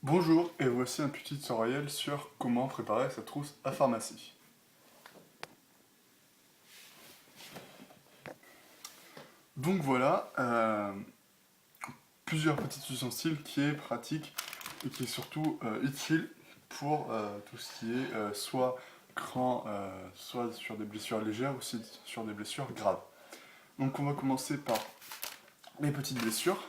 Bonjour et voici un petit tutoriel sur comment préparer sa trousse à pharmacie. Donc voilà, plusieurs petits ustensiles qui est pratique et qui est surtout utile pour tout ce qui est soit grand, soit sur des blessures légères ou sur des blessures graves. Donc on va commencer par les petites blessures.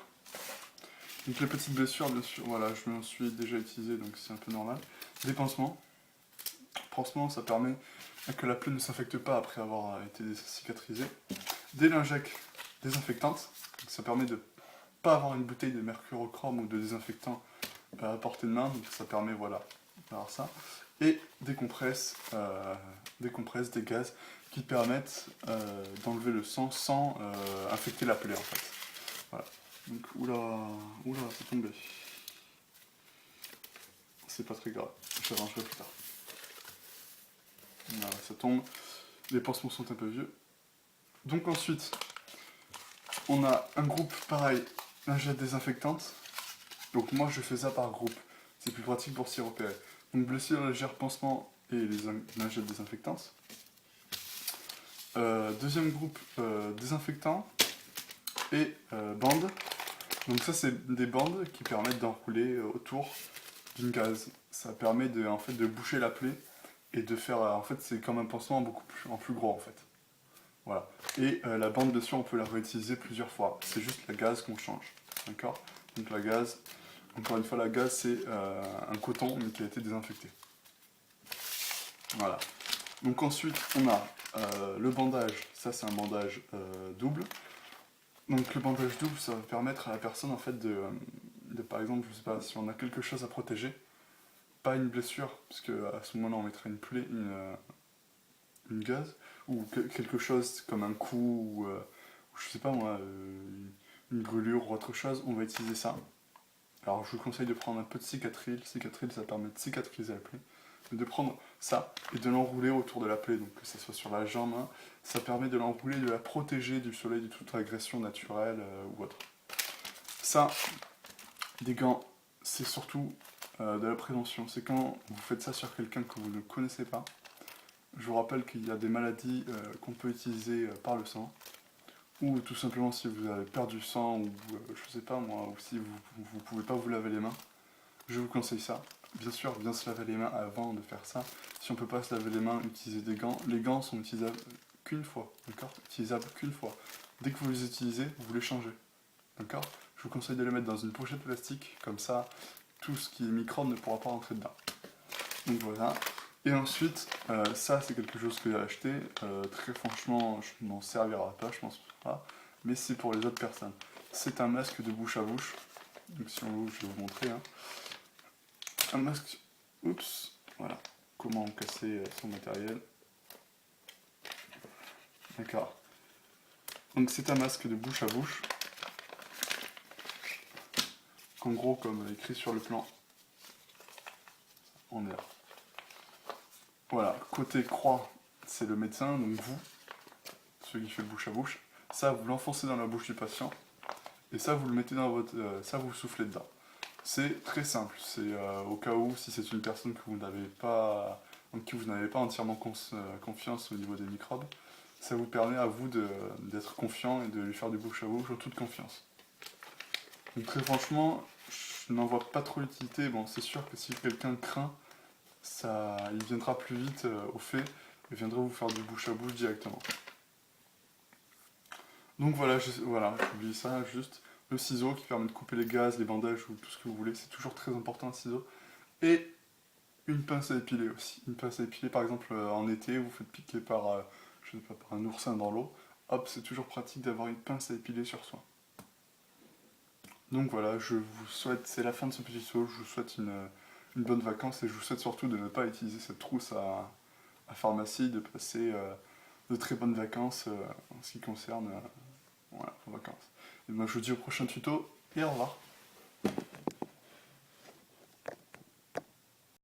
Donc les petites blessures, bien sûr, voilà, je m'en suis déjà utilisé, donc c'est un peu normal. Des pansements. Pansement, ça permet que la plaie ne s'infecte pas après avoir été cicatrisée. Des lingettes désinfectantes, donc ça permet de ne pas avoir une bouteille de mercurochrome ou de désinfectant à portée de main, donc ça permet, voilà, d'avoir ça. Et des compresses, des gaz qui permettent d'enlever le sang sans infecter la plaie en fait. Voilà. Donc, oula, c'est tombé. C'est pas très grave, je l'arrangerai plus tard. Voilà, ça tombe. Les pansements sont un peu vieux. Donc ensuite, on a un groupe pareil, lingette désinfectante. Donc moi je fais ça par groupe. C'est plus pratique pour s'y repérer. Donc blessure légère, pansement et les lingettes désinfectantes. Deuxième groupe, désinfectant et bandes. Donc ça c'est des bandes qui permettent d'enrouler autour d'une gaze. Ça permet en fait, de boucher la plaie et de faire, en fait c'est comme un pansement en plus gros en fait. Voilà. Et la bande dessus on peut la réutiliser plusieurs fois. C'est juste la gaze qu'on change. D'accord? Donc la gaze, encore une fois la gaze c'est un coton mais qui a été désinfecté. Voilà. Donc ensuite on a le bandage, ça c'est un bandage double. Donc le bandage double ça va permettre à la personne en fait de par exemple, je sais pas, si on a quelque chose à protéger, pas une blessure, parce qu'à ce moment-là on mettrait une gaze, ou quelque chose comme un coup, ou je sais pas moi, une brûlure ou autre chose, on va utiliser ça. Alors je vous conseille de prendre un peu de cicatril, ça permet de cicatriser la plaie, mais de prendre ça et de l'enrouler autour de la plaie, donc que ce soit sur la jambe, hein, ça permet de l'enrouler, de la protéger du soleil, de toute agression naturelle ou autre. Ça, des gants, c'est surtout de la prévention, c'est quand vous faites ça sur quelqu'un que vous ne connaissez pas. Je vous rappelle qu'il y a des maladies qu'on peut utiliser par le sang, ou tout simplement si vous avez perdu du sang, ou je sais pas moi, ou si vous pouvez pas vous laver les mains, je vous conseille ça. Bien sûr, bien se laver les mains avant de faire ça. Si on peut pas se laver les mains, utilisez des gants. Les gants sont utilisables qu'une fois, d'accord? Utilisables qu'une fois. Dès que vous les utilisez, vous les changez, d'accord? Je vous conseille de les mettre dans une pochette plastique, comme ça, tout ce qui est microbe ne pourra pas rentrer dedans. Donc voilà. Et ensuite, ça c'est quelque chose que j'ai acheté, très franchement je m'en servirai pas, je pense pas, mais c'est pour les autres personnes. C'est un masque de bouche à bouche, donc si on l'ouvre je vais vous montrer. Hein. Un masque, oups, voilà, comment casser son matériel. D'accord. Donc c'est un masque de bouche à bouche, en gros comme écrit sur le plan, en air. Voilà, côté croix, c'est le médecin, donc vous, celui qui fait le bouche à bouche. Ça, vous l'enfoncez dans la bouche du patient, et ça, vous le mettez dans votre... ça, vous soufflez dedans. C'est très simple, c'est au cas où, si c'est une personne que vous n'avez pas, en qui vous n'avez pas entièrement confiance au niveau des microbes, ça vous permet à vous d'être confiant et de lui faire du bouche à bouche en toute confiance. Donc très franchement, je n'en vois pas trop l'utilité. Bon, c'est sûr que si quelqu'un craint, il viendra plus vite au fait et viendra vous faire du bouche à bouche directement. Donc voilà, j'oublie ça, juste le ciseau qui permet de couper les gaz, les bandages ou tout ce que vous voulez, c'est toujours très important un ciseau. Et une pince à épiler aussi. Une pince à épiler par exemple en été, vous faites piquer je sais pas, par un oursin dans l'eau, hop, c'est toujours pratique d'avoir une pince à épiler sur soi. Donc voilà, je vous souhaite, c'est la fin de ce petit tuto, je vous souhaite une bonne vacance et je vous souhaite surtout de ne pas utiliser cette trousse à pharmacie, de passer de très bonnes vacances en ce qui concerne voilà, vos vacances. Et moi je vous dis au prochain tuto et au revoir.